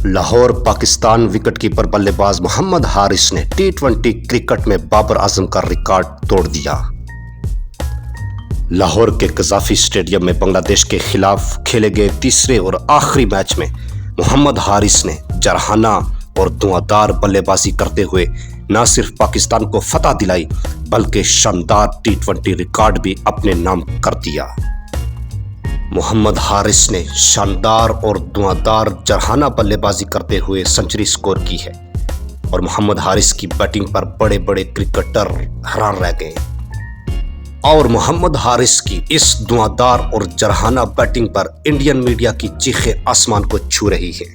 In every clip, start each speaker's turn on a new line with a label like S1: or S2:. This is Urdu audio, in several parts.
S1: لاہور پاکستان وکٹ کیپر بلے باز محمد حارث نے ٹی20 کرکٹ میں بابر اعظم کا ریکارڈ توڑ دیا۔ لاہور کے قذافی اسٹیڈیم میں بنگلہ دیش کے خلاف کھیلے گئے تیسرے اور آخری میچ میں محمد حارث نے جارحانہ اور دھواں بلے بازی کرتے ہوئے نہ صرف پاکستان کو فتح دلائی بلکہ شاندار ٹی20 ریکارڈ بھی اپنے نام کر دیا۔ محمد حارث نے شاندار اور دھواں جارحانہ بلے بازی کرتے ہوئے سنچری سکور کی ہے اور محمد حارث کی بیٹنگ پر بڑے بڑے کرکٹر حیران رہ گئے اور محمد حارث کی اس دھواں اور جارحانہ بیٹنگ پر انڈین میڈیا کی چیخیں آسمان کو چھو رہی ہے۔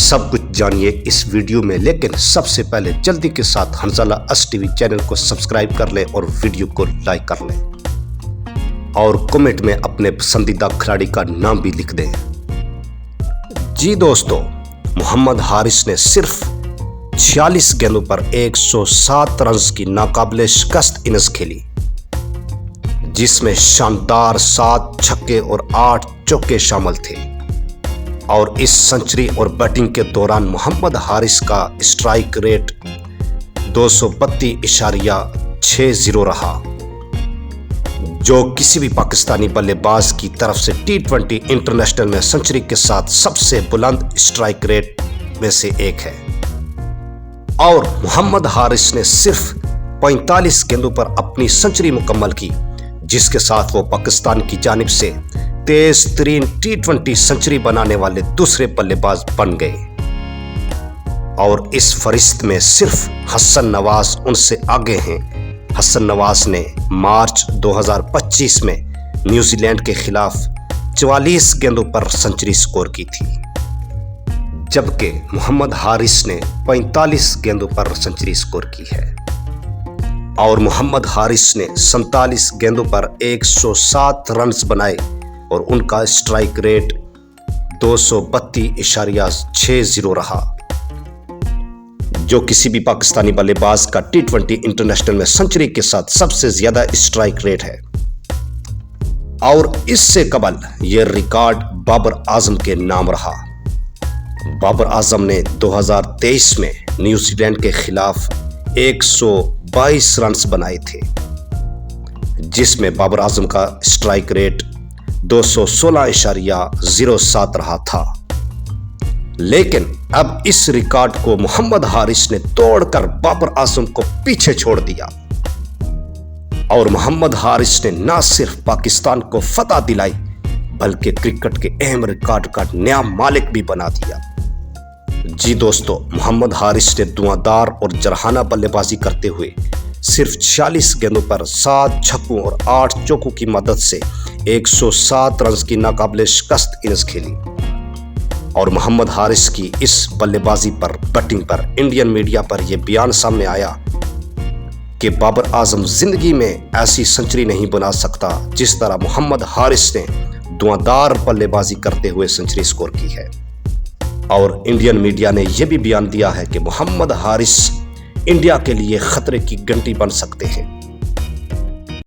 S1: سب کچھ جانیے اس ویڈیو میں، لیکن سب سے پہلے جلدی کے ساتھ حنزلہ اس ٹی وی چینل کو سبسکرائب کر لیں اور ویڈیو کو لائک کر لیں اور کمنٹ میں اپنے پسندیدہ کھلاڑی کا نام بھی لکھ دیں۔ جی دوستو، محمد حارث نے صرف 46 گیندوں پر 107 رنز کی ناقابل شکست اننگز کھیلی، جس میں شاندار 7 چھکے اور 8 چوکے شامل تھے، اور اس سنچری اور بیٹنگ کے دوران محمد حارث کا اسٹرائک ریٹ 232.60 رہا، جو کسی بھی پاکستانی بلے باز کی طرف سے ٹی20 انٹرنیشنل میں سنچری کے ساتھ سب سے بلند اسٹرائک ریٹ میں سے ایک ہے۔ اور محمد حارث نے صرف 45 گیندوں پر اپنی سنچری مکمل کی، جس کے ساتھ وہ پاکستان کی جانب سے تیز ترین ٹی20 سنچری بنانے والے دوسرے بلے باز بن گئے، اور اس فہرست میں صرف حسن نواز ان سے آگے ہیں۔ حسن نواز نے مارچ 2025 میں نیوزی لینڈ کے خلاف 44 گیندوں پر سنچری سکور کی تھی، جبکہ محمد حارث نے 45 گیندوں پر سنچری سکور کی ہے، اور محمد حارث نے 47 گیندوں پر 107 رنز بنائے اور ان کا اسٹرائک ریٹ 232.60 رہا، جو کسی بھی پاکستانی بلے باز کا ٹی20 انٹرنیشنل میں سنچری کے ساتھ سب سے زیادہ اسٹرائک ریٹ ہے۔ اور اس سے قبل یہ ریکارڈ بابر اعظم کے نام رہا۔ بابر اعظم نے 2023 میں نیوزی لینڈ کے خلاف 122 رنز بنائے تھے، جس میں بابر اعظم کا اسٹرائک ریٹ 216.07 رہا تھا، لیکن اب اس ریکارڈ کو محمد حارث نے توڑ کر بابر اعظم کو پیچھے چھوڑ دیا، اور محمد حارث نے نہ صرف پاکستان کو فتح دلائی بلکہ کرکٹ کے اہم ریکارڈ کا نیا مالک بھی بنا دیا۔ جی دوستو، محمد حارث نے دھواں اور جارحانہ بلے بازی کرتے ہوئے صرف 46 گیندوں پر 7 چھکوں اور 8 چوکوں کی مدد سے 107 رنز کی ناقابل شکست اننگز کھیلی، اور محمد حارث کی اس بلے بازی پر بیٹنگ پر انڈین میڈیا پر یہ بیان سامنے آیا کہ بابر اعظم زندگی میں ایسی سنچری نہیں بنا سکتا جس طرح محمد حارث نے دھواں بلے بازی کرتے ہوئے سنچری سکور کی ہے، اور انڈین میڈیا نے یہ بھی بیان دیا ہے کہ محمد حارث انڈیا کے لیے خطرے کی گھنٹی بن سکتے ہیں۔